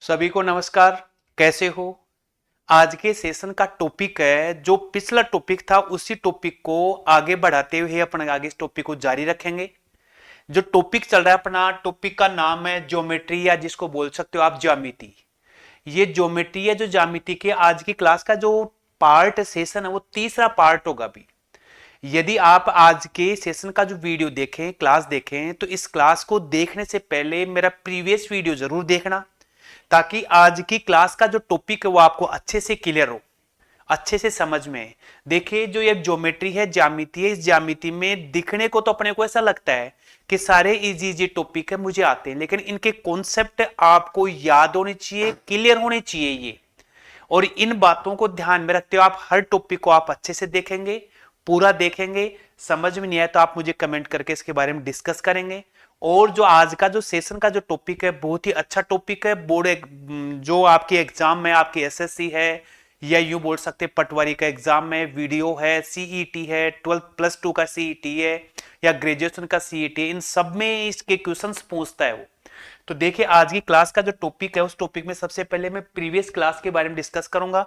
सभी को नमस्कार। कैसे हो? आज के सेशन का टॉपिक है, जो पिछला टॉपिक था उसी टॉपिक को आगे बढ़ाते हुए अपन आगे इस टॉपिक को जारी रखेंगे। जो टॉपिक चल रहा है अपना, टॉपिक का नाम है ज्योमेट्री, या जिसको बोल सकते हो आप ज्यामिति। ये ज्योमेट्री है, जो ज्यामिति के आज की क्लास का जो पार्ट सेशन है वो तीसरा पार्ट होगा अभी। यदि आप आज के सेशन का जो वीडियो देखें, क्लास देखें, तो इस क्लास को देखने से पहले मेरा प्रीवियस वीडियो जरूर देखना, ताकि आज की क्लास का जो टॉपिक है वो आपको अच्छे से क्लियर हो, अच्छे से समझ में। देखिए, जो ये ज्योमेट्री है, ज्यामिति है, इस ज्यामिति में दिखने को तो अपने को ऐसा लगता है कि सारे इजी इजी टॉपिक है मुझे आते हैं, लेकिन इनके कॉन्सेप्ट आपको याद होने चाहिए, क्लियर होने चाहिए ये। और इन बातों को ध्यान में रखते हो आप हर टॉपिक को आप अच्छे से देखेंगे, पूरा देखेंगे। समझ में नहीं आया तो आप मुझे कमेंट करके इसके बारे में डिस्कस करेंगे। और जो आज का जो सेशन का जो टॉपिक है बहुत ही अच्छा टॉपिक है। जो आपके एग्जाम में आपकी एसएससी है, या यूं बोल सकते पटवारी का एग्जाम में, वीडियो है, सीईटी है, 12+2 का सीईटी है, या ग्रेजुएशन का सीईटी, इन सब में इसके क्वेश्चंस पूछता है वो। तो देखिए, आज की क्लास का जो टॉपिक है उस टॉपिक में सबसे पहले मैं प्रीवियस क्लास के बारे में डिस्कस करूंगा।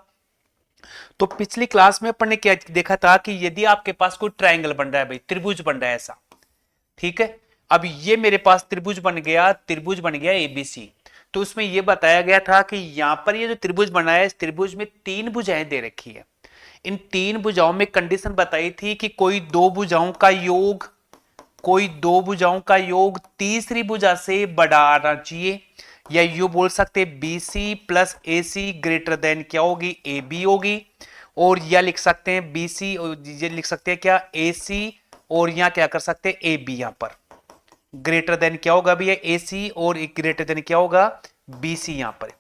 तो पिछली क्लास में अपन ने क्या देखा था कि यदि आपके पास कोई ट्रायंगल बन रहा है, भाई त्रिभुज बन रहा है ऐसा, ठीक है। अब ये मेरे पास त्रिभुज बन गया एबीसी। तो उसमें ये बताया गया था कि यहां पर ये जो त्रिभुज बना है, इस त्रिभुज में तीन भुजाएं दे रखी है। इन तीन भुजाओं में कंडीशन बताई थी कि कोई दो भुजाओं का योग तीसरी भुजा से बड़ा आना चाहिए, या यू बोल सकते बी सी प्लस ए सी ग्रेटर देन क्या होगी, ए बी होगी। और या लिख सकते हैं बी सी, ये लिख सकते हैं क्या, ए सी, और यहां क्या कर सकते हैं ए बी, यहां पर ग्रेटर देन क्या होगा भैया, ए सी, और ग्रेटर देन क्या होगा, बी सी। यहां पर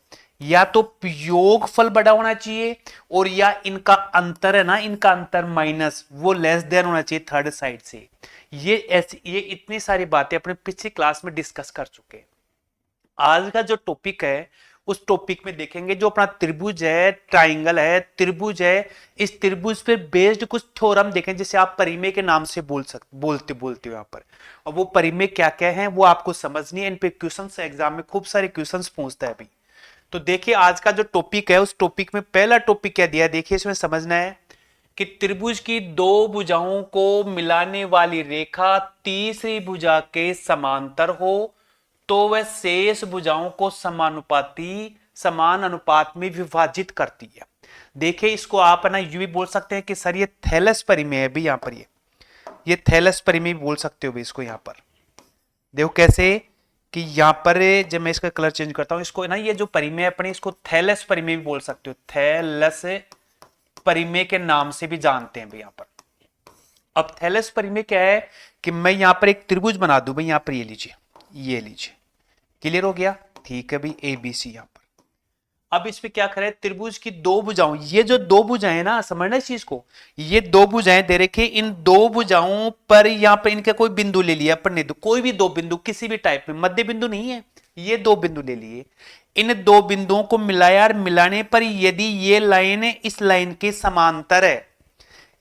या तो योग फल बड़ा होना चाहिए, और या इनका अंतर है ना, इनका अंतर माइनस वो लेस देन होना चाहिए थर्ड साइड से। ये इतनी सारी बातें अपने पिछली क्लास में डिस्कस कर चुके हैं। आज का जो टॉपिक है उस टॉपिक में देखेंगे, जो अपना त्रिभुज है, ट्राइंगल है, त्रिभुज है, इस त्रिभुज पे बेस्ड कुछ थ्योरम देखें, जिसे आप परिमेय के नाम से बोलते हो यहाँ पर। और वो परिमेय क्या क्या है वो आपको समझनी है। इन पे क्वेश्चंस एग्जाम में खूब सारे क्वेश्चंस पूछता है अभी। तो देखिए, आज का जो टॉपिक है उस टॉपिक में पहला टॉपिक क्या दिया है, देखिए इसमें समझना है कि त्रिभुज की दो भुजाओं को मिलाने वाली रेखा तीसरी भुजा के समांतर हो तो वह शेष भुजाओं को समान अनुपात में विभाजित करती है। देखिए, इसको आप ना यूं भी बोल सकते हैं कि सर ये थैलस परिमेय है भी, यहां पर ये थैलस परिमेय भी बोल सकते हो भी इसको। यहां पर देखो कैसे, कि यहां पर जब मैं इसका कलर चेंज करता हूं, इसको ना ये जो परिमेय अपने, इसको थैलस परिमेय भी बोल सकते हो, थैलस परिमेय के नाम से भी जानते हैं भाई यहां पर। अब थैलस परिमेय क्या है कि मैं यहां पर एक त्रिभुज बना दूं भाई, यहां पर ये लीजिए, ये लीजिए, क्लियर हो गया, ठीक है भाई, ए बी सी। यहां पर अब इसमें क्या करें, त्रिभुज की दो भुजाओं, ये जो दो भुजाएं ना, समझना इस चीज को, ये दो भुजाएं दे रखे, इन दो भुजाओं पर यहां पर इनका कोई बिंदु ले लिया अपन ने, कोई भी दो बिंदु किसी भी टाइप में, मध्य बिंदु नहीं है, ये दो बिंदु ले लिए। इन दो बिंदुओं को मिलाया, और मिलाने पर यदि ये लाइन इस लाइन के समांतर है,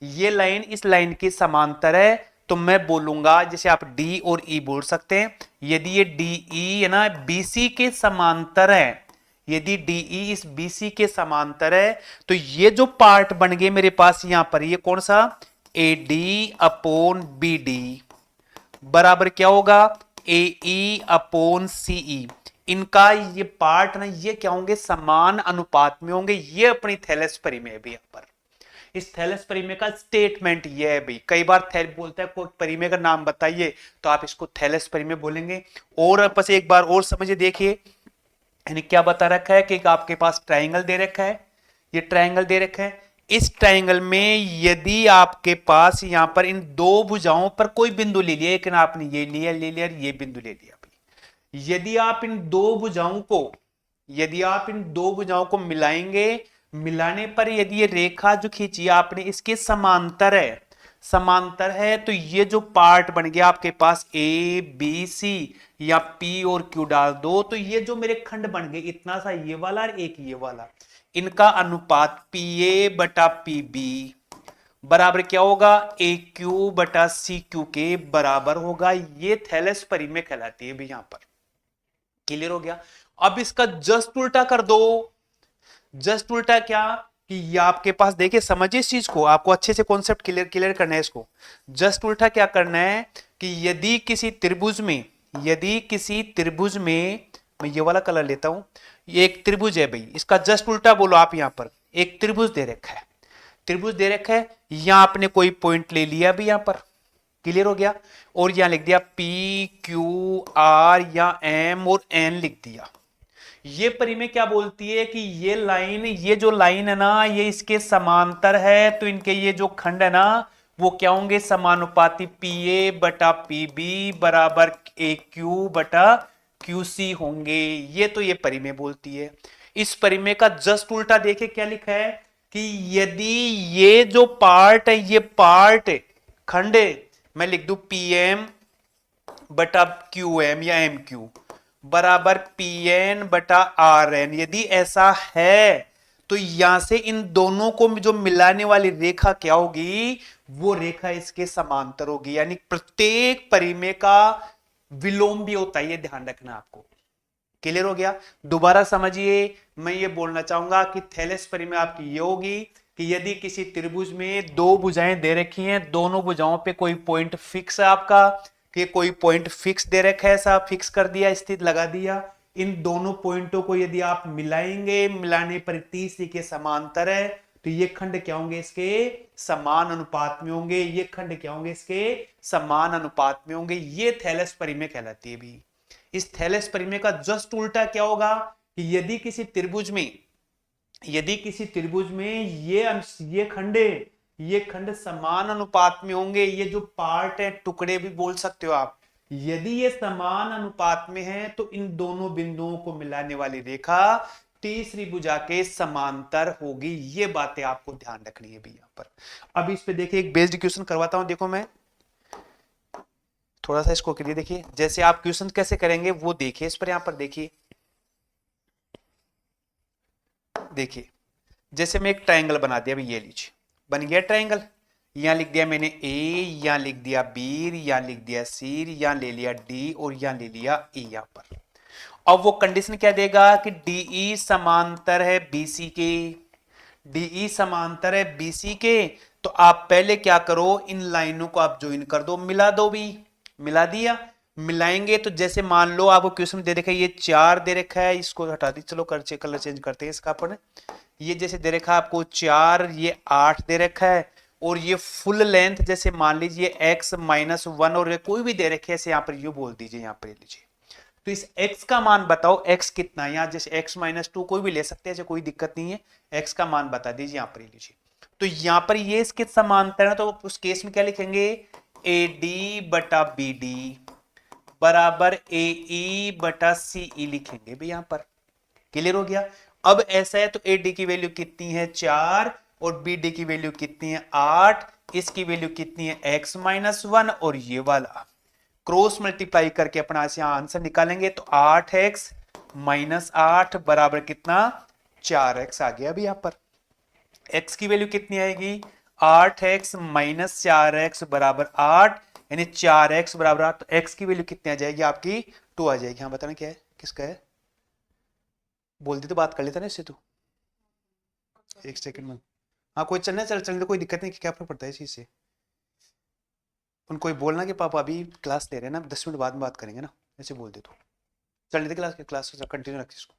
ये लाइन इस लाइन के समांतर है, तो मैं बोलूंगा, जैसे आप डी और ई बोल सकते हैं, यदि ये डी ई है ना बीसी के समांतर है, यदि डी ई इस बीसी के समांतर है, तो ये जो पार्ट बन गए मेरे पास यहां पर, ये कौन सा, A D upon B D बराबर क्या होगा, ए ई अपॉन सी ई। इनका ये पार्ट ना, ये क्या होंगे, समान अनुपात में होंगे। ये अपनी थैलस परिमेय भी यहां पर, इस थैलस परिमेय का स्टेटमेंट ये है भाई। कई बार थैल बोलता है कोई परिमेय का नाम बताइए, तो आप इसको थैलस परिमेय बोलेंगे। और बस एक बार और समझिए, देखिए यानी क्या बता रखा है कि आपके पास ट्राइंगल दे रखा है, ये ट्राइंगल दे रखा है। इस ट्राइंगल में यदि आपके पास यहां पर इन दो भुजाओं पर कोई बिंदु ले लिया, लेकिन आपने ये लिया ये बिंदु ले लिया भाई, यदि आप इन दो भुजाओं को मिलाएंगे, मिलाने पर यदि ये रेखा जो खींची आपने इसके समांतर है, तो ये जो पार्ट बन गया आपके पास ए बी सी, या पी और क्यू डाल दो, तो ये जो मेरे खंड बन गए, इतना सा ये वाला और एक ये वाला, इनका अनुपात पी ए बटा पी बी बराबर क्या होगा, ए क्यू बटा सी क्यू के बराबर होगा। ये थैलस परिमेय कहलाती है भी यहां पर, क्लियर हो गया। अब इसका जस्ट उल्टा कर दो। जस्ट उल्टा क्या कि ये आपके पास, देखिए समझिए इस चीज को, आपको अच्छे से कॉन्सेप्ट क्लियर क्लियर करना है इसको। जस्ट उल्टा क्या करना है कि यदि किसी त्रिभुज में, यदि किसी त्रिभुज में, मैं ये वाला कलर लेता हूं, ये एक त्रिभुज है भाई, इसका जस्ट उल्टा बोलो आप। यहां पर एक त्रिभुज दे रखा है, त्रिभुज दे रखा है, यहां आपने कोई पॉइंट ले लिया अभी यहां पर, क्लियर हो गया, और यहां लिख दिया पी क्यू आर या एम और एन लिख दिया। ये परिमेय क्या बोलती है कि ये लाइन, ये जो लाइन है ना, ये इसके समांतर है, तो इनके ये जो खंड है ना वो क्या होंगे, समानुपाती, पी ए बटा पी बी बराबर ए क्यू बटा क्यू सी होंगे। ये तो ये परिमेय बोलती है। इस परिमेय का जस्ट उल्टा देखे क्या लिखा है कि यदि ये जो पार्ट है, ये पार्ट खंड है, मैं लिख दू पी एम बटा क्यू एम या एम क्यू बराबर पी एन बटा आर एन, यदि ऐसा है तो यहां से इन दोनों को जो मिलाने वाली रेखा क्या होगी, वो रेखा इसके समांतर होगी। यानी प्रत्येक परिमेय का विलोम भी होता है, ये ध्यान रखना आपको। क्लियर हो गया? दोबारा समझिए, मैं ये बोलना चाहूंगा कि थैलेस परिमेय आपकी ये होगी कि यदि किसी त्रिभुज में दो भुजाएं दे रखी हैं, दोनों भुजाओं पे कोई पॉइंट फिक्स है आपका, कि कोई पॉइंट फिक्स दे रखा है, ऐसा फिक्स कर दिया, स्थित लगा दिया, इन दोनों पॉइंटों को यदि आप मिलाएंगे, मिलाने पर तीसरी के समांतर है, तो ये खंड क्या होंगे, इसके समान अनुपात में होंगे। ये खंड क्या होंगे, इसके समान अनुपात में होंगे। ये थैलेस परिमेय कहलाती है भी। इस थैलेस परिमेय का जस्ट उल्टा क्या होगा कि यदि किसी त्रिभुज में, यदि किसी त्रिभुज में ये खंड समान अनुपात में होंगे, ये जो पार्ट है, टुकड़े भी बोल सकते हो आप, यदि ये समान अनुपात में है तो इन दोनों बिंदुओं को मिलाने वाली रेखा तीसरी भुजा के समांतर होगी। ये बातें आपको ध्यान रखनी है भी यहां पर। अब इस पे देखिए एक बेस्ड क्वेश्चन करवाता हूं, देखो मैं थोड़ा सा इसको करिए, देखिए जैसे आप क्वेश्चन कैसे करेंगे वो देखिए इस पर, यहां पर देखिए, देखिए जैसे मैं एक ट्रायंगल बना दिया अभी, ये लीजिए बन गया ट्रायंगल। यहां लिख दिया मैंने ए, यहां लिख दिया बी, यहां लिख दिया सी, यहां ले लिया डी और यहां ले लिया ई यहां पर। अब वो कंडीशन क्या देगा कि डीई समांतर है बीसी के, डीई समांतर है बीसी के, तो आप पहले क्या करो, इन लाइनों को आप ज्वाइन कर दो, मिला दो भी, मिला दिया। मिलाएंगे तो जैसे मान लो आपको क्वेश्चन दे रखा है, ये 4 दे रखा है, इसको हटा दी, चलो कलर चेंज करते हैं इसका अपन। ये जैसे दे रखा है आपको 4, ये 8 दे रखा है, और ये फुल लेंथ जैसे मान लीजिए x-1 और कोई भी दे रखे है, ऐसे यहाँ पर यू बोल दीजिए, यहाँ पर लीजिए। तो इस x का मान बताओ, x कितना है, यहाँ जैसे x-2 कोई भी ले सकते हैं, कोई दिक्कत नहीं है, x का मान बता दीजिए, यहाँ पर लीजिए। तो यहाँ पर ये इसके समांतर है, तो उस केस में क्या लिखेंगे, AD बटा BD बराबर AE बटा CE लिखेंगे भी यहाँ पर। क्लियर हो गया? अब ऐसा है तो AD की वैल्यू कितनी है, 4, और BD की वैल्यू कितनी है, 8, इसकी वैल्यू कितनी है, x-1, और ये वाला क्रॉस मल्टीप्लाई करके अपना यहां आंसर निकालेंगे तो 8x माइनस 8 बराबर कितना, 4x आ गया अभी यहां पर। x की वैल्यू कितनी आएगी, 8x माइनस 4x बराबर 8, यानी 4x बराबर 8, तो x की वैल्यू कितनी आ जाएगी आपकी, 2 आ जाएगी। हाँ बताना क्या है, किसका है, बोलती तो बात कर लेता ना इससे तू, एक सेकंड में। हाँ कोई चलना, चलने कोई दिक्कत नहीं, क्या फर्क पड़ता है इस चीज से। उनको बोलना कि पापा अभी क्लास ले रहे हैं ना, 10 मिनट बाद में बात करेंगे ना, ऐसे बोल दे तो चल रही थी क्लास कंटिन्यू रख इसको,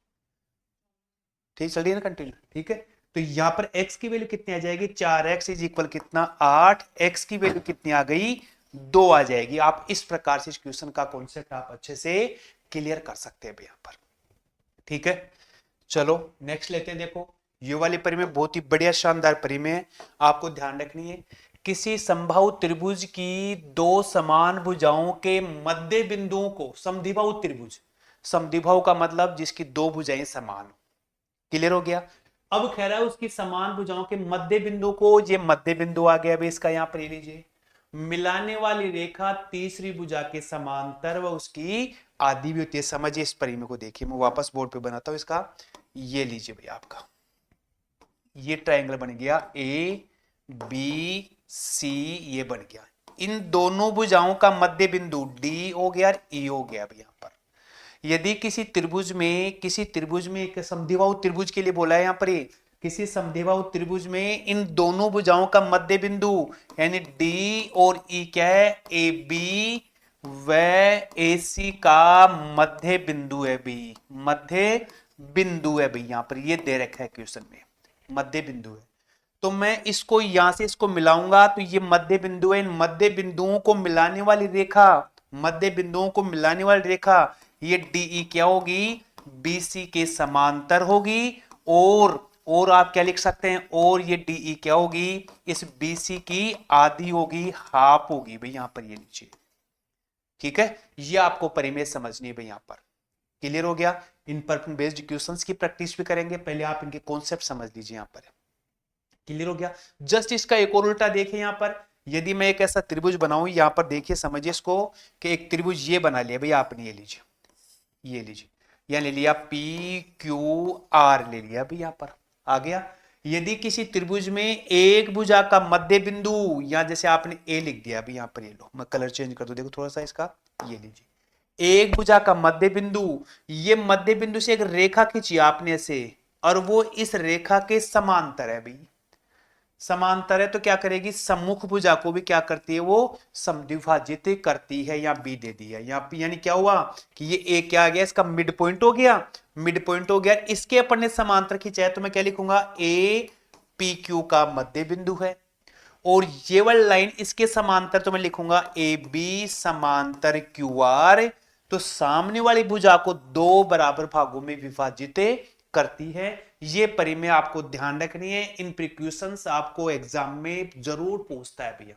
ठीक चल रही है ना कंटिन्यू, ठीक है। तो यहां पर x की वैल्यू कितनी आ जाएगी, 4x इज इक्वल कितना, 8, x की वैल्यू कितनी आ गई, 2 आ जाएगी। आप इस प्रकार से इस क्वेश्चन का कॉन्सेप्ट आप अच्छे से क्लियर कर सकते हैं यहां पर, ठीक है। चलो नेक्स्ट लेते हैं, देखो ये वाली परिमेय बहुत ही बढ़िया शानदार परिमेय है, आपको ध्यान रखनी है। किसी समबाहु त्रिभुज की दो समान भुजाओं के मध्य बिंदुओं को, समद्विबाहु त्रिभुज, समद्विबाहु का मतलब जिसकी दो भुजाएं समान हो, क्लियर हो गया। अब कह रहा है उसकी समान भुजाओं के मध्य बिंदु को, ये मध्य बिंदु आ गया अभी इसका, यहां पर लीजिए, मिलाने वाली रेखा तीसरी भुजा के समांतर व उसकी आदि भी होती है। समझिए इस परिमेय को, देखिए मैं वापस बोर्ड पे बनाता हूं इसका, ये लीजिए भैया आपका ये ट्रायंगल बन गया ABC, ये बन गया। इन दोनों भुजाओं का मध्य बिंदु D हो गया और E हो गया अभी यहां पर। यदि किसी त्रिभुज में एक समद्विबाहु त्रिभुज के लिए बोला है यहां पर, ये किसी समद्विबाहु त्रिभुज में इन दोनों भुजाओं का मध्य बिंदु यानी डी और ई क्या है, ए बी व ए सी का मध्य बिंदु है बी, मध्य बिंदु है भाई, यहां पर ये दे रखा है क्वेश्चन में मध्य बिंदु है। तो मैं इसको यहां से इसको मिलाऊंगा तो ये मध्य बिंदु है, इन मध्य बिंदुओं को मिलाने वाली रेखा, मध्य बिंदुओं को मिलाने वाली रेखा ये डीई क्या होगी, बीसी के समांतर होगी। और आप क्या लिख सकते हैं, और ये डीई क्या होगी, इस बीसी की आधी होगी, हाफ होगी भाई यहां पर ये नीचे। ठीक है, ये आपको परिमेय समझनी है भाई यहां पर। क्लियर हो गया। इन परफेक्ट बेस्ड क्वेश्चंस की प्रैक्टिस भी करेंगे, पहले आप इनके कॉन्सेप्ट समझ लीजिए यहां पर। क्लियर हो गया। जस्ट इसका एक और उल्टा देखिए यहां पर, यदि मैं एक ऐसा त्रिभुज बनाऊं यहां पर, देखिए समझिए इसको कि एक त्रिभुज ये बना लिया भाई आपने, ये लीजिए, ये लीजिए, यहां ले लिया पी क्यू आर ले लिया भाई यहां पर आ गया। यदि किसी त्रिभुज में एक भुजा का मध्य बिंदु, यहां जैसे आपने ए लिख दिया अभी यहां पर, ये लो मैं कलर चेंज कर दूं, देखो थोड़ा सा इसका, ये लीजिए एक भुजा का मध्य बिंदु, ये मध्य बिंदु से एक रेखा खींची आपने ऐसे, और वो इस रेखा के समांतर है भाई, समांतर है तो क्या करेगी, सम्मुख भुजा को भी क्या करती है, वो समद्विभाजित करती है। यहाँ बी दे दिया, यहाँ पी, यानी क्या हुआ कि ये ए क्या आ गया, इसका मिड पॉइंट हो गया, मिड पॉइंट हो गया। इसके अपन ने समांतर खींचा है तो मैं क्या लिखूंगा, ए पी क्यू का मध्य बिंदु है, और ये वाली लाइन इसके समांतर तो मैं लिखूंगा ए बी समांतर क्यू आर। तो सामने वाली भुजा को दो बराबर भागों में विभाजित करती है। ये परिमेय आपको ध्यान रखनी है, इन प्रिक्वेशंस आपको एग्जाम में जरूर पूछता है भैया।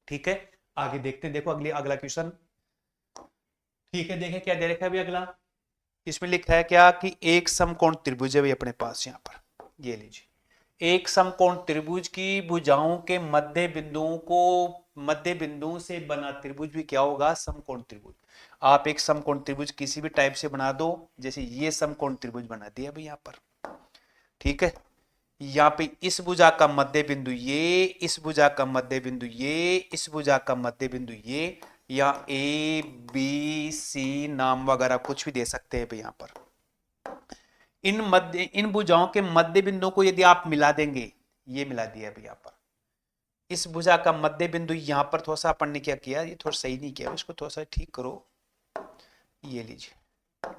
ठीक है, आगे देखते हैं, देखो अगला क्वेश्चन। ठीक है, देखें क्या दे रखा है अभी अगला, इसमें लिखा है क्या कि एक समकोण त्रिभुज है भाई अपने पास यहां पर, ये लीजिए एक समकोण त्रिभुज की भुजाओं के मध्य बिंदुओं को, मध्य बिंदुओं से बना त्रिभुज भी क्या होगा, समकोण त्रिभुज। आप एक समकोण त्रिभुज किसी भी टाइप से बना दो, जैसे ये समकोण त्रिभुज बना दिया भाई यहां पर। ठीक है, यहां पे इस भुजा का मध्य बिंदु ये, इस भुजा का मध्य बिंदु ये, इस भुजा का मध्य बिंदु ये, या ए बी सी नाम वगैरह कुछ भी दे सकते हैं भाई यहां पर। इन भुजाओं के मध्य बिंदुओं को यदि आप मिला देंगे, ये मिला दिया अभी यहां पर, इस भुजा का मध्य बिंदु यहां पर, थोड़ा सा अपन ने क्या किया, ये थोड़ा सही नहीं किया, इसको थोड़ा सा ठीक करो, ये लीजिए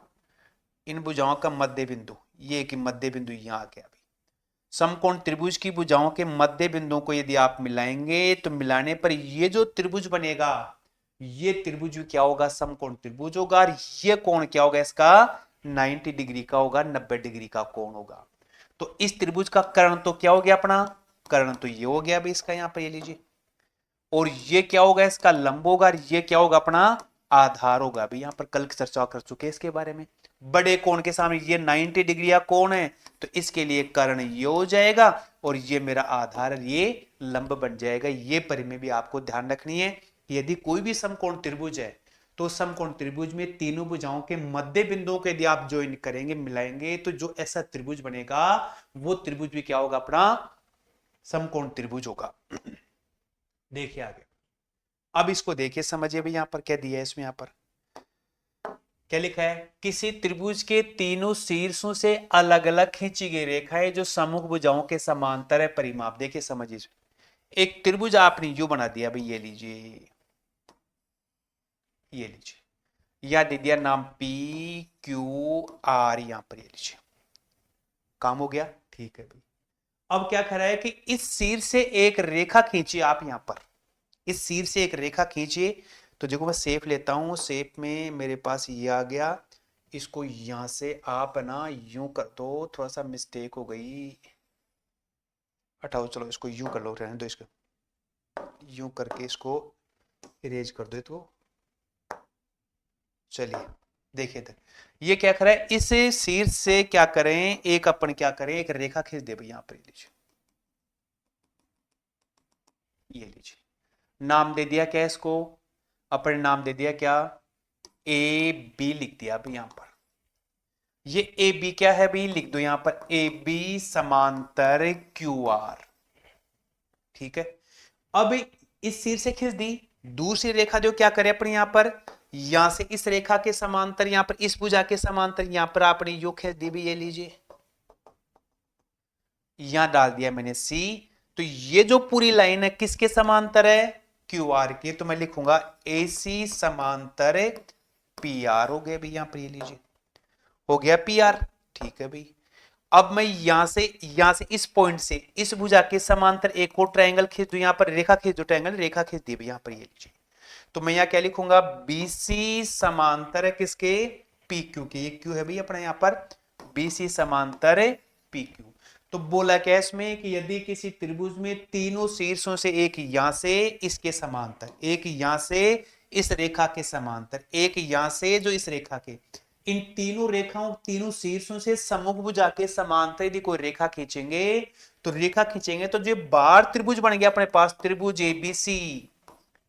इन भुजाओं का मध्य बिंदु, ये कि मध्य बिंदु यहां आ गया। समकोण त्रिभुज की भुजाओं के मध्य बिंदुओं को यदि आप मिलाएंगे तो मिलाने पर ये जो त्रिभुज बनेगा, ये त्रिभुज क्या होगा, समकोण त्रिभुज होगा। और ये कोण क्या होगा इसका, 90 डिग्री का होगा, 90 डिग्री का कोण होगा। तो इस त्रिभुज का कर्ण तो क्या हो गया अपना, कर्ण तो ये हो गया अभी इसका, यहां पर ये लीजिए, और ये क्या होगा इसका लंब होगा, और ये क्या होगा अपना आधार होगा। अभी यहां पर कल चर्चा कर चुके हैं इसके बारे में। बड़े कोण के सामने ये 90 डिग्री का कोण है तो इसके लिए कर्ण ये हो जाएगा, और ये मेरा आधार, ये लंब बन जाएगा। ये परिमेय भी आपको ध्यान रखनी है, यदि कोई भी समकोण त्रिभुज है तो समकोण त्रिभुज में तीनों भुजाओं के मध्य बिंदुओं को यदि आप ज्वाइन करेंगे, मिलाएंगे, तो जो ऐसा त्रिभुज बनेगा वो त्रिभुज भी क्या होगा अपना, समकोण त्रिभुज होगा। देखिए आगे, अब इसको देखिए समझिए भाई यहां पर क्या दिया है, इसमें यहां पर क्या लिखा है, किसी त्रिभुज के तीनों शीर्षों से अलग अलग खींची गई रेखा है जो सम्मुख भुजाओं के समांतर है, परिमाप देखिए समझिए। एक त्रिभुज आपने यू बना दिया भाई, ये लीजिए, ये लीजिए, या दे दिया नाम पी क्यू आर, यहां पर ये लीजिए, काम हो गया। ठीक है भाई, अब क्या कर रहा है कि इस शीर्ष से एक रेखा खींचिए आप यहां पर, इस शीर्ष से एक रेखा खींचिए। तो देखो मैं सेफ लेता हूं, सेफ में मेरे पास ये आ गया, इसको यहां से आप ना यूं कर दो, थोड़ा सा मिस्टेक हो गई, हटाओ, चलो इसको यूं कर लो, रहने दो इसको, यूं करके इसको इरेज कर दो। तो चलिए देखिए तक ये क्या कर रहा है, इस शीर्ष से क्या करें, एक अपन क्या करें, एक रेखा खींच दे भाई यहां पर, लीजिए, ये लीजिए, नाम दे दिया क्या इसको, अपन नाम दे दिया क्या, ए बी लिख दिया अभी यहां पर। ये ए बी क्या है भी, लिख दो यहां पर, ए बी समांतर क्यू आर। ठीक है, अब इस शीर्ष से खींच दी, दूसरी रेखा जो क्या करे अपन यहां पर, यहां से इस रेखा के समांतर, यहां पर इस भुजा के समांतर, यहां पर आपने यू खींच दी भी, ये लीजिए, यहां डाल दिया मैंने सी। तो ये जो पूरी लाइन है किसके समांतर है, क्यू आर के। तो मैं लिखूंगा ए सी समांतर पी आर। हो गया भाई, यहां पर ये लीजिए, हो गया पी आर। ठीक है भाई। अब मैं यहां से इस पॉइंट से इस भुजा के समांतर एक और ट्रायंगल खींच दूं, यहां पर रेखा खींच दो, ट्रायंगल रेखा खींच दी भाई, यहां पर ये लीजिए। तो मैं यहां क्या लिखूंगा, बीसी समांतर है किसके, पी क्यू के। ये क्यू है भाई अपना यहां पर, बीसी समांतर है पी क्यू। तो बोला क्या इसमें कि यदि किसी त्रिभुज में तीनों शीर्षों से, एक यहां से इसके समांतर, एक यहां से इस रेखा के समांतर, एक यहां से जो इस रेखा के, इन तीनों रेखाओं, तीनों शीर्षों से सम्मुख भुजा के समांतर यदि कोई रेखा खींचेंगे, तो रेखा खींचेंगे तो जो बार त्रिभुज बन गया अपने पास, त्रिभुज एबीसी।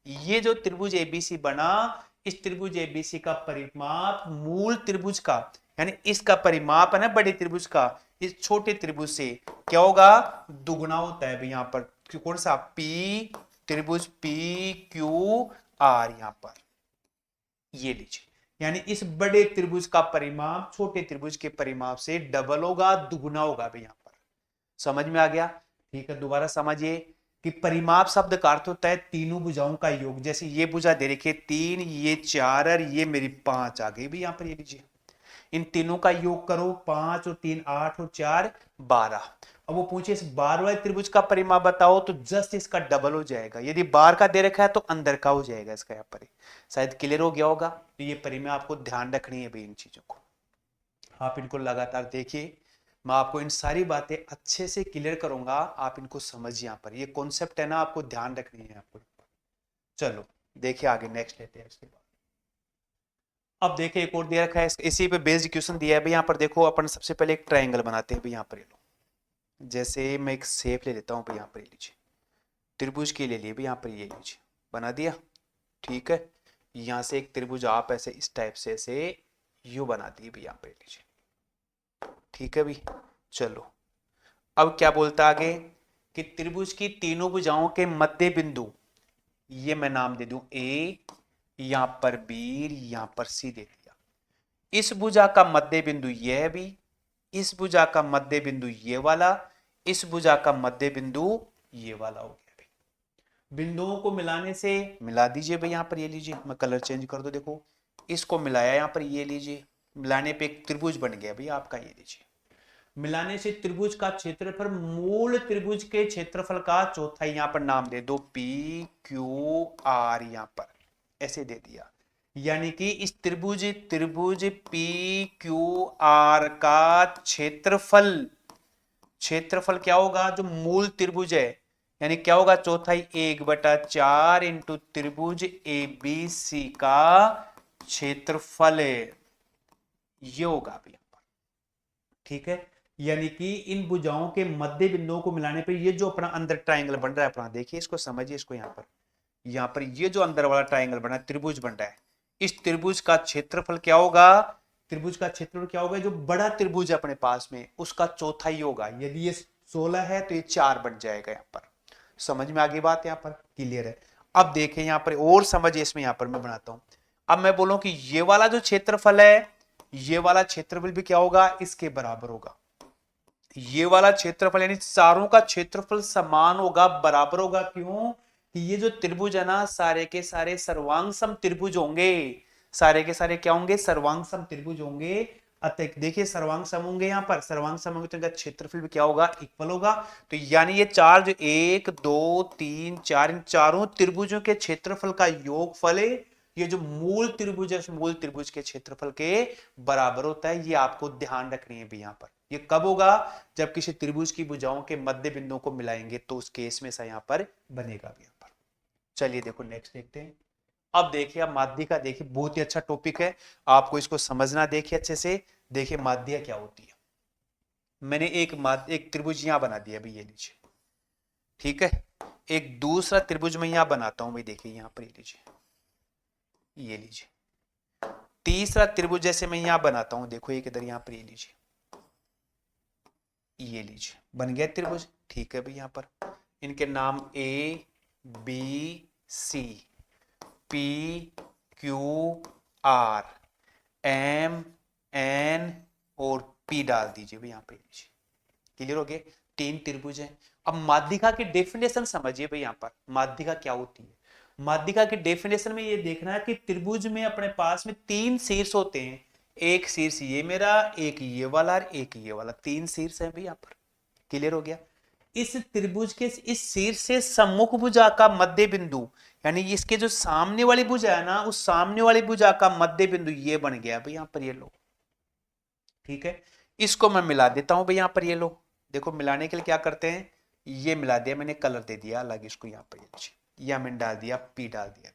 ये जो त्रिभुज एबीसी बना, इस त्रिभुज एबीसी का परिमाप मूल त्रिभुज का, यानी इसका परिमाप है ना बड़े त्रिभुज का, इस छोटे त्रिभुज से क्या होगा, दुगुना होता है। यहां पर कौन सा, पी, त्रिभुज पी क्यू आर, यहां पर ये लीजिए, यानी इस बड़े त्रिभुज का परिमाप छोटे त्रिभुज के परिमाप से डबल होगा, दुगुना होगा भाई यहां पर। समझ में आ गया। ठीक है, दोबारा समझिए कि परिमाप शब्द का अर्थ होता है तीनों भुजाओं का योग। जैसे ये भुजा दे रखी है 3, ये 4 और ये मेरी 5 आ गई भी यहां पर, ये लीजिए, इन तीनों का योग करो, 5 और 3 8 और 4 12। अब वो पूछे इस 12वें त्रिभुज का परिमाप बताओ, तो जस्ट इसका डबल हो जाएगा। यदि बार का दे रखा है तो अंदर का हो जाएगा इसका, यहाँ पर शायद क्लियर हो गया होगा। तो ये परिमाप आपको ध्यान रखनी है भाई, इन चीजों को आप इनको लगातार देखिए। मैं आपको इन सारी बातें अच्छे से क्लियर करूंगा, आप इनको समझिए। यहाँ पर ये कॉन्सेप्ट है ना, आपको ध्यान रखनी है आपको। चलो देखिए आगे, नेक्स्ट लेते हैं इसके बाद। अब देखिए एक और दिया रखा है, इसी पे बेस्ड क्वेश्चन दिया है भाई। यहाँ पर देखो, अपन सबसे पहले एक ट्रायंगल बनाते हैं भाई। यहाँ पर ये लो, जैसे मैं एक शेप ले लेता हूँ भाई, यहाँ पर ये लीजिए, त्रिभुज के ले लिए भाई, यहाँ पर ये लीजिए, बना दिया। ठीक है, यहाँ से एक त्रिभुज आप ऐसे इस टाइप से ऐसे यू बना दिए भाई, यहाँ पर ये लीजिए। ठीक है भाई, चलो अब क्या बोलता आगे कि त्रिभुज की तीनों भुजाओं के मध्य बिंदु, ये मैं नाम दे दूं ए, यहां पर बी, यहां पर सी दे दिया। इस भुजा का मध्य बिंदु ये है भी, इस भुजा का मध्य बिंदु ये वाला, इस भुजा का मध्य बिंदु ये वाला हो गया भाई। बिंदुओं को मिलाने से, मिला दीजिए भाई, यहां पर ये लीजिए, मैं कलर चेंज कर दो, देखो इसको मिलाया यहां पर, ये लीजिए, मिलाने पे एक त्रिभुज बन गया भाई आपका, ये लीजिए। मिलाने से त्रिभुज का क्षेत्रफल मूल त्रिभुज के क्षेत्रफल का चौथाई, यहां पर नाम दे दो पी क्यू आर, यहां पर ऐसे दे दिया। यानी कि इस त्रिभुज त्रिभुज पी क्यू आर का क्षेत्रफल, क्षेत्रफल क्या होगा, जो मूल त्रिभुज है, यानी क्या होगा, चौथाई 1/4 इंटू त्रिभुज ए बी सी का क्षेत्रफल है, ये होगा अभी। ठीक है, यानी कि इन भुजाओं के मध्य बिंदुओं को मिलाने पर ये जो अपना अंदर ट्रायंगल बन रहा है अपना, देखिए इसको समझिए, इसको यहाँ पर ये जो अंदर वाला ट्रायंगल बना है, त्रिभुज बन रहा है, इस त्रिभुज का क्षेत्रफल क्या होगा, त्रिभुज का क्षेत्रफल क्या होगा, जो बड़ा त्रिभुज है अपने पास में उसका चौथाई होगा। यदि ये 16 है तो ये 4 बन जाएगा। यहाँ पर समझ में आ गई बात, यहाँ पर क्लियर है। अब देखें यहाँ पर और समझिए, इसमें यहाँ पर मैं बनाता हूं। अब मैं बोलूं कि ये वाला जो क्षेत्रफल है, ये वाला क्षेत्रफल भी क्या होगा, इसके बराबर होगा। ये वाला क्षेत्रफल यानी चारों का क्षेत्रफल समान होगा, बराबर होगा। क्यों कि ये जो त्रिभुज है ना, सारे के सारे सर्वांग सम त्रिभुज होंगे, सारे के सारे क्या होंगे, सर्वांग सम त्रिभुज होंगे। अतः देखिए सर्वांग सम होंगे, यहाँ पर सर्वांग सम होंगे तो इनका क्षेत्रफल भी क्या होगा, इक्वल होगा। तो यानी ये चार जो 1 2 3 4, इन चारों त्रिभुजों के क्षेत्रफल का योगफल है, ये जो मूल त्रिभुज है उस मूल त्रिभुज के क्षेत्रफल के बराबर होता है। ये आपको ध्यान रखनी है भी। यहाँ पर ये कब होगा, जब किसी त्रिभुज की भुजाओं के मध्य बिंदुओं को मिलाएंगे, तो उस केस में सा यहाँ पर बनेगा भी। यहाँ पर चलिए देखो नेक्स्ट देखते हैं। अब देखिए, अब माध्य का देखिए, बहुत ही अच्छा टॉपिक है, आपको इसको समझना। देखिए अच्छे से देखिए, माध्य क्या होती है। मैंने एक त्रिभुज यहां बना दिया भाई, ये लीजिए। ठीक है, एक दूसरा त्रिभुज मैं यहां बनाता हूं भाई, देखिए यहां पर ये लीजिए, ये लीजिए। तीसरा त्रिभुज जैसे मैं यहां बनाता हूं, देखो एक इधर यहां पर ये लीजिए, ये लीजिए, बन गया त्रिभुज। ठीक है भाई, यहां पर इनके नाम A B C, P Q R M N और पी डाल दीजिए भाई, यहाँ पे लीजिए। क्लियर हो गया? 3 त्रिभुज है। अब माध्यिका की डेफिनेशन समझिए भाई, यहाँ पर माध्यिका क्या होती है। माध्यिका की डेफिनेशन में ये देखना है कि त्रिभुज में अपने पास में 3 शीर्ष होते हैं। एक शीर्ष ये मेरा, एक ये वाला और एक ये वाला, 3 शीर्ष है भाई यहाँ पर। क्लियर हो गया? इस त्रिभुज के इस शीर्ष से सम्मुख भुजा का मध्य बिंदु, यानी इसके जो सामने वाली भुजा है ना, उस सामने वाली भुजा का मध्य बिंदु ये बन गया भाई यहाँ पर, ये लो। ठीक है, इसको मैं मिला देता हूं भाई यहाँ पर, ये लो। देखो मिलाने के लिए क्या करते हैं, ये मिला दिया मैंने, कलर दे दिया अलग इसको यहाँ पर, या मैंने डाल दिया पी डाल दिया।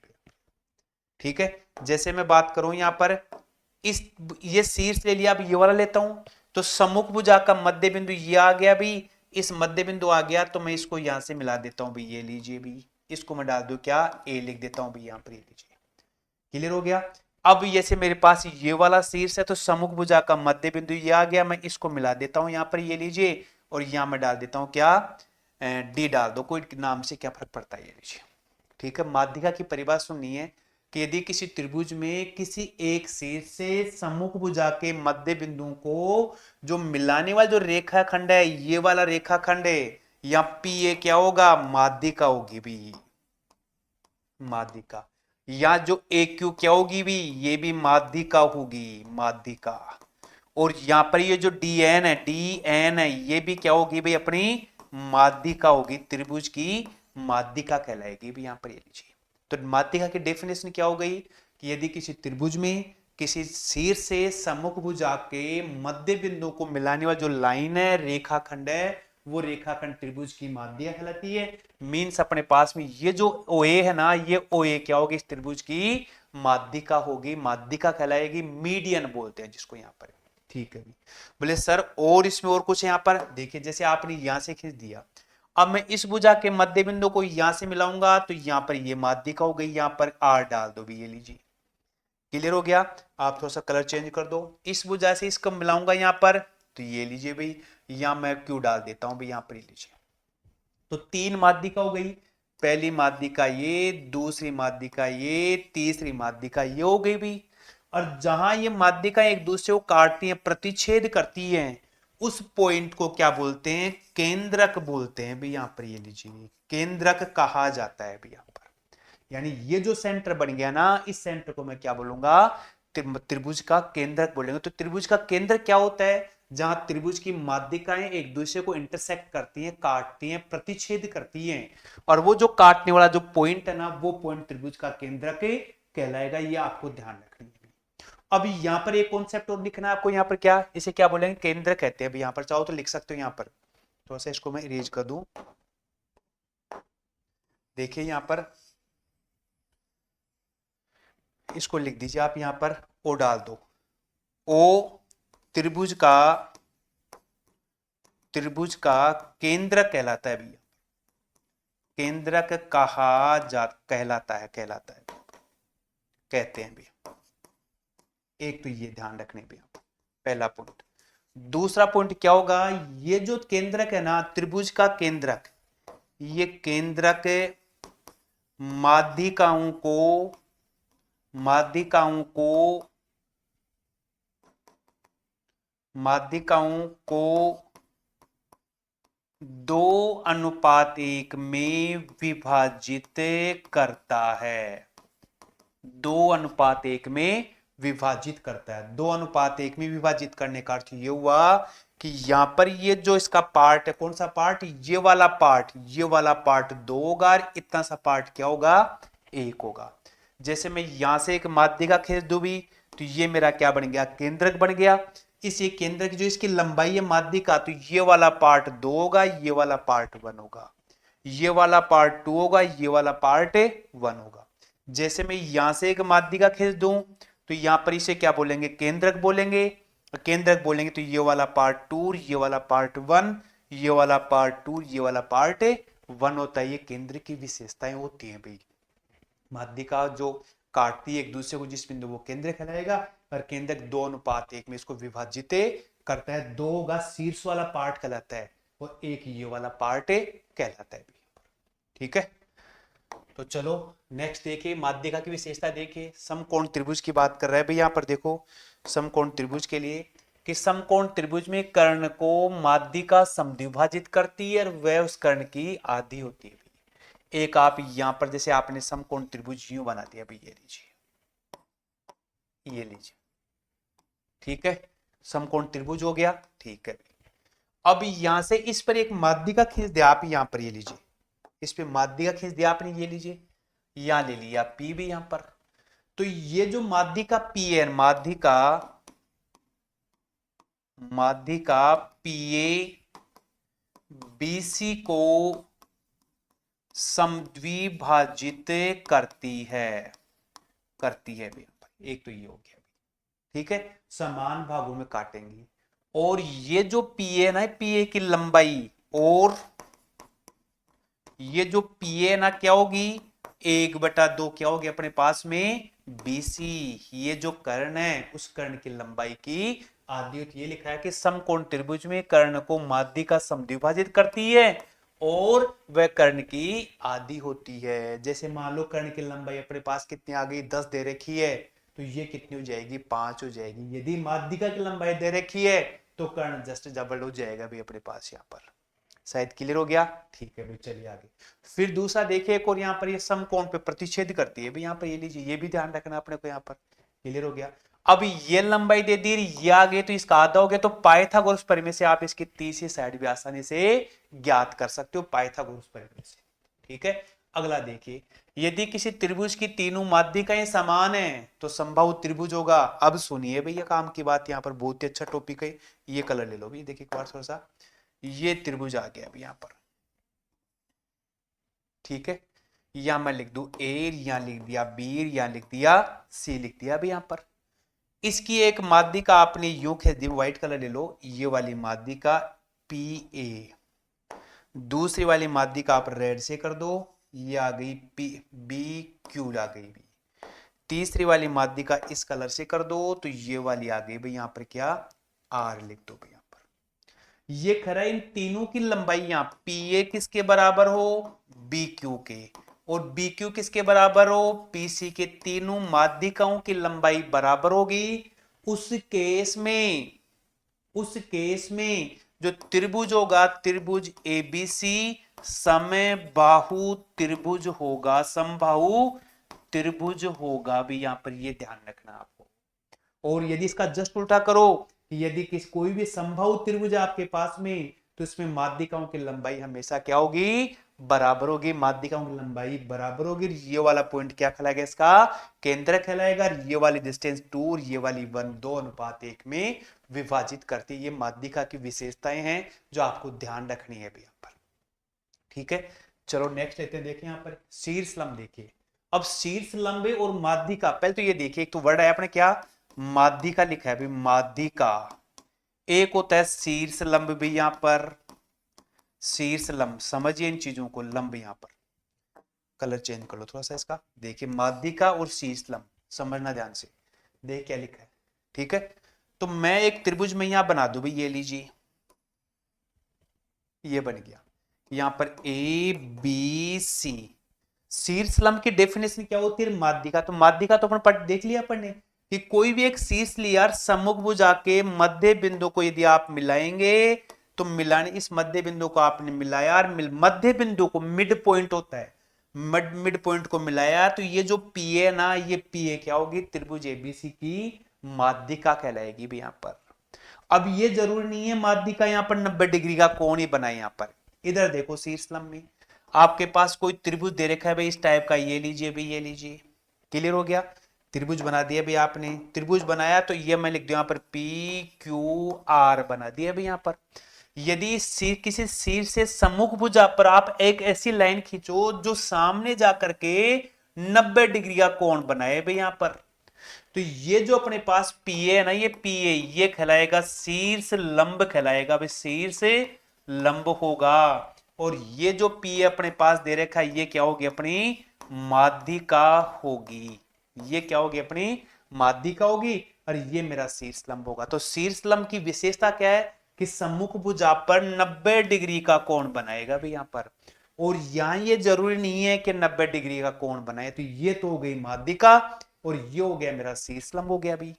ठीक है, जैसे मैं बात करूं यहाँ पर, इस ये शीर्ष ले लिया, अब ये वाला लेता हूं, तो सम्मुख भुजा का मध्य बिंदु ये आ गया भी, इस मध्य बिंदु आ गया, तो मैं इसको यहां से मिला देता हूं भी, ये लीजिए भी, इसको मैं डाल दूं क्या, ए लिख देता हूं भी यहाँ पर, ये लीजिए। क्लियर हो गया? अब जैसे मेरे पास ये वाला शीर्ष है, तो सम्मुख भुजा का मध्य बिंदु ये आ गया, मैं इसको मिला देता हूं यहाँ पर, ये लीजिए, और यहां मैं डाल देता हूं क्या, डी डाल दो, कोई नाम से क्या फर्क पड़ता है, ये लीजिए। ठीक है, माध्यिका की परिभाषा सुननी है कि यदि किसी त्रिभुज में किसी एक शीर्ष से सम्मुख भुजा के मध्य बिंदु को जो मिलाने वाला जो रेखाखंड है, ये वाला रेखाखंड है, या पी ए क्या होगा, माध्यिका होगी भी, माध्यिका। या जो ए क्यू क्या होगी भी, ये भी माध्यिका होगी, माध्यिका। और यहां पर ये जो डी एन है, डी एन है, ये भी क्या होगी भाई, अपनी माध्यिका होगी, त्रिभुज की माध्यिका कहलाएगी भी यहाँ पर, ये लीजिए। तो माध्यिका की डेफिनेशन क्या हो गई कि यदि किसी त्रिभुज में किसी शीर्ष से सम्मुख भुजा के मध्य बिंदु को मिलाने वाली जो लाइन है, रेखाखंड है, वो रेखाखंड त्रिभुज की माध्यिका कहलाती है। मीन्स अपने पास में ये जो ओए है ना, ये ओए क्या होगी, इस त्रिभुज की माध्यिका होगी, माध्यिका कहलाएगी, मीडियन बोलते हैं जिसको यहाँ पर। ठीक है, बोले सर और इसमें और कुछ यहाँ पर देखिए, जैसे आपने यहां से खींच दिया, अब मैं इस भुजा के मध्य बिंदु को यहां से मिलाऊंगा, तो यहां पर ये माध्यिका हो गई, यहां पर आर डाल दो भी, ये लीजिए। क्लियर हो गया? आप थोड़ा सा कलर चेंज कर दो, इस भुजा से इसको मिलाऊंगा यहां पर, तो ये लीजिए भाई, यहां मैं क्यू डाल देता हूं भाई, यहां पर ये लीजिए। तो 3 माध्यिका हो गई, पहली माध्यिका ये, दूसरी माध्यिका ये, तीसरी माध्यिका ये हो गई भी। और जहां ये माध्यिका एक दूसरे को काटती है, प्रतिच्छेद करती है, उस पॉइंट को क्या बोलते हैं, केंद्रक बोलते हैं भी, यहाँ पर ये लीजिए, केंद्रक कहा जाता है भी यहाँ पर। यानी ये जो सेंटर बन गया ना, इस सेंटर को मैं क्या बोलूंगा, त्रिभुज का केंद्रक बोलेंगे। तो त्रिभुज का केंद्र क्या होता है, जहां त्रिभुज की माध्यिकाएं एक दूसरे को इंटरसेक्ट करती हैं, काटती हैं, प्रतिच्छेद करती हैं, और वो जो काटने वाला जो पॉइंट है ना, वो पॉइंट त्रिभुज का केंद्रक कहलाएगा। ये आपको ध्यान रखनी है। अब यहां पर एक कॉन्सेप्ट और लिखना है आपको, यहां पर क्या, इसे क्या बोलेंगे, केंद्र कहते हैं। यहां पर चाहो तो लिख सकते हो, यहां पर थोड़ा सा इसको मैं इरेज कर दूं। देखिए यहां पर इसको लिख दीजिए आप, यहां पर ओ डाल दो। ओ त्रिभुज का केंद्र कहलाता है भैया, केंद्रक कहलाता है कहते हैं भैया। एक तो ये ध्यान रखने भैया, पहला पॉइंट। दूसरा पॉइंट क्या होगा, ये जो केंद्रक है ना, त्रिभुज का केंद्रक, ये केंद्रक माध्यिकाओं को माध्यिकाओं को माध्यिकाओं को 2:1 में विभाजित करता है। 2:1 में विभाजित करता है। 2:1 में विभाजित करने का अर्थ ये हुआ कि यहां पर ये जो इसका पार्ट है, कौन सा पार्ट, ये वाला पार्ट 2 होगा, और इतना सा पार्ट क्या होगा, 1 होगा। जैसे मैं यहां से एक माध्यिका खींच दूं भी, तो ये मेरा क्या बन गया, केंद्रक बन गया। इस ये केंद्र की जो इसकी लंबाई है माध्यिका, तो ये वाला पार्ट 2 होगा, ये वाला पार्ट 1 होगा, ये वाला पार्ट 2 होगा, ये वाला पार्ट 1 होगा। जैसे मैं यहां से एक माध्यिका खींच दूं, तो यहां पर इसे क्या बोलेंगे, केंद्रक बोलेंगे। केंद्रक बोलेंगे तो ये वाला पार्ट 2, ये वाला पार्ट 1, ये वाला पार्ट 2, ये वाला पार्ट 1 होता है। ये केंद्र की विशेषताएं होती हैं भाई। माध्यिका जो काटती है एक दूसरे को जिस बिंदु, वो केंद्र कहलाएगा। और केंद्रक 2:1 में इसको विभाजित करता है। 2 का शीर्ष वाला पार्ट कहलाता है, और 1 ये वाला पार्ट कहलाता है। ठीक है, तो चलो नेक्स्ट देखिए, माध्यिका की विशेषता देखिए। समकोण त्रिभुज की बात कर रहे हैं भाई यहाँ पर देखो, समकोण त्रिभुज के लिए कि समकोण त्रिभुज में कर्ण को माध्यिका समद्विभाजित करती है और वह उस कर्ण की आधी होती है। एक आप यहां पर जैसे आपने समकोण त्रिभुज यूं बना दिया भाई, ये लीजिए, ये लीजिए, ठीक है, समकोण त्रिभुज हो गया, ठीक है। अब यहां से इस पर एक माध्यिका खींच दिया आप, यहां पर ये लीजिए, इस पे माध्यिका खींच दिया आपने, ये लीजिए, यहां ले लिया पी भी यहां पर। तो ये जो माध्यिका पी है, माध्यिका माध्यिका पीए बीसी को समद्विभाजित करती है भी, एक तो ये हो गया, ठीक है, समान भागों में काटेंगे। और ये जो पीए ना, पीए की लंबाई, और ये जो पीए ना क्या होगी, 1/2 क्या होगी अपने पास में बीसी, ये जो कर्ण है उस कर्ण की लंबाई की आधी होती है। ये लिखा है कि समकोण त्रिभुज में कर्ण को माध्यिका समद्विभाजित करती है और वह कर्ण की आधी होती है। जैसे मान लो कर्ण की लंबाई अपने पास कितनी आ गई, 10 दे रखी है, तो ये कितनी हो जाएगी, 5 हो जाएगी। यदि माध्यिका की लंबाई दे रखी है तो कर्ण जस्ट डबल हो जाएगा भी अपने पास यहाँ पर। शायद क्लियर हो गया, ठीक है भाई, चलिए आगे। फिर दूसरा देखिए, एक और यहाँ पर ये समकोण पे प्रतिच्छेद करती है भाई, यहाँ पर ये लीजिए, ये भी ध्यान रखना अपने को यहाँ पर। क्लियर हो गया। अब ये लंबाई दे दी, ये आ गई तो इसका आधा हो गया, तो पाइथागोरस प्रमेय से आप इसकी तीसरी साइड भी आसानी से ज्ञात कर सकते हो, पाइथागोरस प्रमेय से, ठीक है। अगला देखिए, यदि किसी त्रिभुज की तीनों माध्यिकाएं समान है तो समबाहु त्रिभुज होगा। अब सुनिए भैया काम की बात, यहाँ पर बहुत ही अच्छा टॉपिक है, ये कलर ले लो भाई, देखिए एक बार थोड़ा सा, ये त्रिभुज आ गया अभी यहां पर, ठीक है। यहां मैं लिख दूं ए, यहां लिख दिया बी, यहां लिख दिया सी, लिख दिया अभी यहां पर। इसकी एक माध्यिका आपने यूं खींच दी, व्हाइट कलर ले लो, ये वाली माध्यिका पी ए, दूसरी वाली माध्यिका आप रेड से कर दो, ये आ गई पी बी क्यू आ गई भी। तीसरी वाली माध्यिका इस कलर से कर दो तो ये वाली आ गई भाई यहां पर क्या, आर लिख दो भैया। ये खरा इन तीनों की लंबाई यहां पी ए किसके बराबर हो, बी क्यू के, और बी क्यू किसके बराबर हो, पी सी के। तीनों माध्यिकाओं की लंबाई बराबर होगी। उस केस में उस केस में जो त्रिभुज होगा, त्रिभुज एबीसी समबाहु त्रिभुज होगा, समबाहु त्रिभुज होगा भी, यहां पर ये ध्यान रखना आपको। और यदि इसका जस्ट उल्टा करो, यदि कोई भी समबाहु त्रिभुज आपके पास में, तो इसमें माध्यिकाओं की लंबाई हमेशा क्या होगी, बराबर होगी। माध्यिकाओं की लंबाई बराबर होगी। ये वाला पॉइंट क्या कहलाएगा, इसका केंद्र कहलाएगा। ये वाली डिस्टेंस 2 और ये वाली 1 2:1 में विभाजित करती है। ये माध्यिका की विशेषताएं हैं जो आपको ध्यान रखनी है यहाँ पर, ठीक है। चलो नेक्स्ट लेते हैं, देखिए यहाँ पर शीर्ष लंब देखिए। अब शीर्ष लंब और माध्यिका, पहले तो ये देखिए, एक तो वर्ड है अपने क्या, माध्यिका लिखा है भाई, माध्यिका। एक होता है शीर्ष लंब भी, यहां पर शीर्ष लंब, समझिए इन चीजों को, लंब यहां पर कलर चेंज कर लो थोड़ा सा इसका, देखिए माध्यिका और शीर्ष लंब समझना ध्यान से, देख क्या लिखा है, ठीक है। तो मैं एक त्रिभुज में यहां बना दूं भाई, ये लीजिए, ये बन गया यहां पर ए बी सी। शीर्ष लंब की डेफिनेशन क्या होती है, माध्यिका। तो माध्यिका तो अपन देख लिया अपन ने कि कोई भी एक शीर्ष लिया, सम्मुख भुजा के मध्य बिंदु को यदि आप मिलाएंगे, तो मिलाने, इस मध्य बिंदु को आपने मिलाया और मध्य बिंदु को, मिड पॉइंट होता है, मिड पॉइंट को मिलाया, तो ये जो पी है ना, ये पी ए क्या होगी, त्रिभुज एबीसी की माध्यिका कहलाएगी भी यहां पर। अब ये जरूरी नहीं है माध्यिका यहां पर 90 डिग्री का कोण ही बनाए। यहां पर इधर देखो शीर्ष लंब में आपके पास कोई त्रिभुज दे रखा है भाई इस टाइप का, ये लीजिए भाई, ये लीजिए, क्लियर हो गया। त्रिभुज बना दिया भाई आपने, त्रिभुज बनाया तो ये मैं लिख दूं यहां पर पी क्यू आर बना दिया भाई यहां पर। यदि किसी शीर्ष से सम्मुख भुजा पर आप एक ऐसी लाइन खींचो जो सामने जाकर के 90 डिग्री का कोण बनाए भाई यहां पर, तो ये जो अपने पास पी है ना, ये पी ए, ये कहलाएगा शीर्ष लंब कहलाएगा भाई, शीर्ष लंब होगा। और ये जो पी अपने पास दे रखा है, ये क्या होगी, अपनी माध्यिका होगी। ये क्या होगी, अपनी माध्यिका होगी, और ये मेरा शीर्ष लंब होगा। तो शीर्ष लंब की विशेषता क्या है कि सम्मुख भुजा पर 90 डिग्री का कोण बनाएगा भी यहां पर। और यहां ये जरूरी नहीं है कि 90 डिग्री का कोण बनाए, तो ये तो हो गई माध्यिका और ये हो गया मेरा शीर्षलंब हो गया अभी।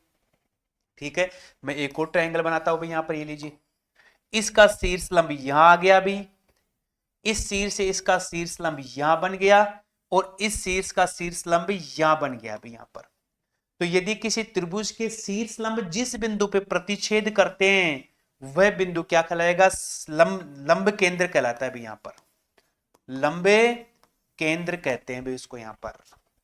ठीक है, मैं एक और ट्रायंगल बनाता हूं भाई, यहां पर ये लीजिए, इसका शीर्षलंब यहां आ गया अभी, इस शीर्ष से इसका शीर्षलंब यहां बन गया और इस शीर्ष का शीर्षलंब यहां बन गया अभी यहां पर। तो यदि किसी त्रिभुज के शीर्षलंब जिस बिंदु पे प्रतिच्छेद करते हैं वह बिंदु क्या कहलाएगा, लंब केंद्र कहलाता है अभी यहां पर, लंबे केंद्र कहते हैं भाई उसको, यहां पर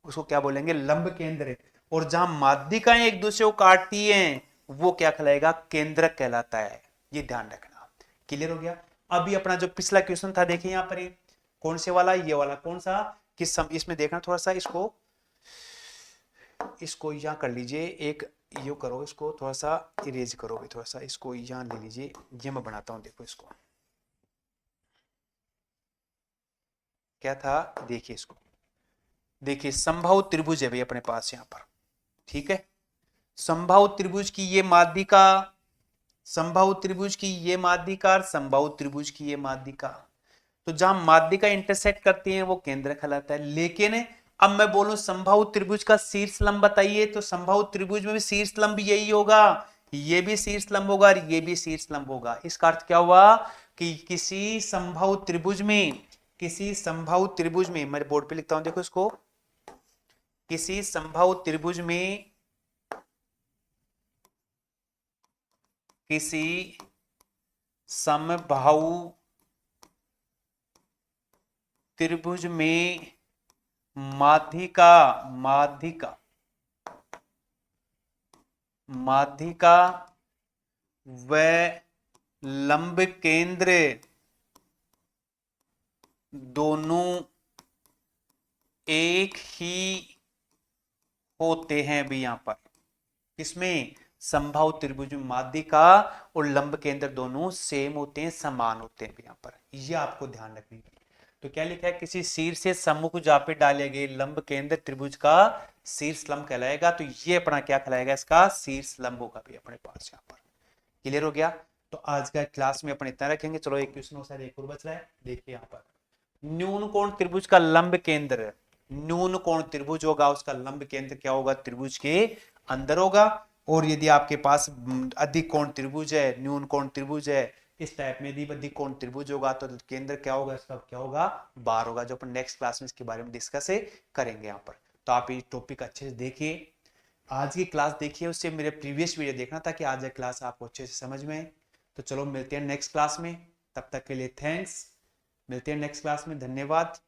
उसको क्या बोलेंगे, लंब केंद्र। और जहां माध्यिकाएं एक दूसरे को काटती हैं वो क्या कहलाएगा, केंद्रक कहलाता है, ये ध्यान रखना। क्लियर हो गया। अभी अपना जो पिछला क्वेश्चन था देखिए यहां पर, कौन से वाला, ये वाला, कौन सा, कि इसमें देखना थोड़ा सा, इसको यहां कर लीजिए, एक यो करो, इसको थोड़ा सा इरेज करोगे, थोड़ा सा इसको यहां ले लीजिए, ये मैं बनाता हूं, देखो इसको क्या था, देखिए इसको, देखिए समबाहु त्रिभुज है भाई अपने पास यहां पर। ठीक है, समबाहु त्रिभुज की ये माध्यिका, समबाहु त्रिभुज की ये माध्यिका और समबाहु त्रिभुज की ये माध्यिका, तो जहां माध्यिका इंटरसेक्ट करती है वो केंद्र कहलाता है। लेकिन अब मैं बोलूं समबाहु त्रिभुज का शीर्षलंब बताइए, तो समबाहु त्रिभुज में भी शीर्षलंब यही होगा, ये भी शीर्षलंब होगा और ये भी शीर्षलंब होगा। इसका अर्थ क्या हुआ कि किसी समबाहु त्रिभुज में, किसी समबाहु त्रिभुज में, मैं बोर्ड पे लिखता हूं देखो इसको, किसी समबाहु त्रिभुज में, किसी समबाहु त्रिभुज में माध्यिका, माध्यिका, माध्यिका व लंब केंद्र दोनों एक ही होते हैं भी यहां पर, किसमें, समबाहु त्रिभुज में माध्यिका और लंब केंद्र दोनों सेम होते हैं, समान होते हैं यहां पर, ये आपको ध्यान रखनी है। तो क्या लिखा है, किसी शीर्ष से सम्मुख जहां पे डाले गए लंब केंद्र त्रिभुज का शीर्ष लंब कहलाएगा, तो ये अपना क्या कहलाएगा, इसका शीर्ष लंब होगा भी अपने पास यहां पर। क्लियर हो गया। तो आज का क्लास में अपन इतना रखेंगे। चलो एक क्वेश्चन शायद एक और बच रहा है, देखिए यहाँ पर, न्यून कोण त्रिभुज का लंब केंद्र, न्यून कोण त्रिभुज होगा उसका लंब केंद्र क्या होगा, त्रिभुज के अंदर होगा। और यदि आपके पास अधिक कोण त्रिभुज है, न्यून कोण त्रिभुज है, इस टाइप में यदि अधिक कोण त्रिभुज होगा तो केंद्र क्या होगा इसका, क्या होगा, बार होगा, जो अपन नेक्स्ट क्लास में इसके बारे में डिस्कस करेंगे यहाँ पर। तो आप ये टॉपिक अच्छे से देखिए, आज की क्लास देखिए, उससे मेरे प्रीवियस वीडियो देखना ताकि आज की क्लास आपको अच्छे से समझ में आए। तो चलो मिलते हैं नेक्स्ट क्लास में, तब तक के लिए थैंक्स, मिलते हैं नेक्स्ट क्लास में, धन्यवाद।